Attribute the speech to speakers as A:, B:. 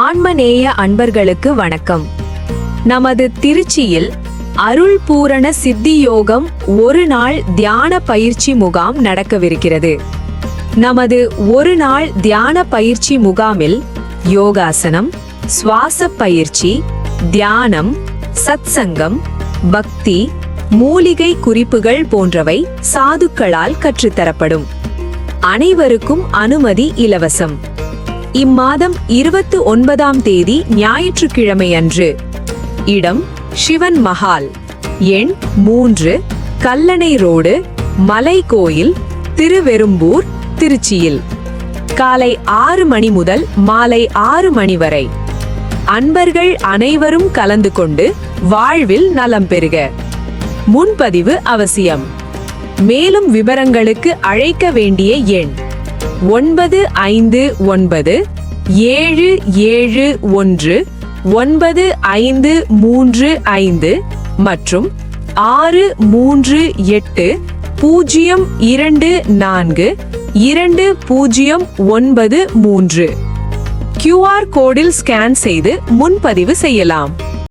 A: ஆன்மநேய அன்பர்களுக்கு வணக்கம். நமது திருச்சியில் அருள் பூரண சித்தியோகம் ஒரு நாள் தியான பயிற்சி முகாம் நடக்கவிருக்கிறது. நமது ஒரு நாள் தியான பயிற்சி முகாமில் யோகாசனம், சுவாச பயிற்சி, தியானம், சத்சங்கம், பக்தி, மூலிகை குறிப்புகள் போன்றவை சாதுக்களால் கற்றுத்தரப்படும். அனைவருக்கும் அனுமதி இலவசம். இம்மாதம் 29ஆம் தேதி ஞாயிற்றுக்கிழமை அன்று. இடம் சிவன் மஹால், எண் 3, கல்லணை ரோடு, மலை கோயில், திருவெரும்பூர், திருச்சியில். காலை 6 மணி முதல் மாலை 6 மணி வரை. அன்பர்கள் அனைவரும் கலந்து கொண்டு வாழ்வில் நலம் பெறுக. முன்பதிவு அவசியம். மேலும் விவரங்களுக்கு அழைக்க வேண்டிய எண் 95977195335 மற்றும் 6380242093. QR கோடில் ஸ்கேன் செய்து முன்பதிவு செய்யலாம்.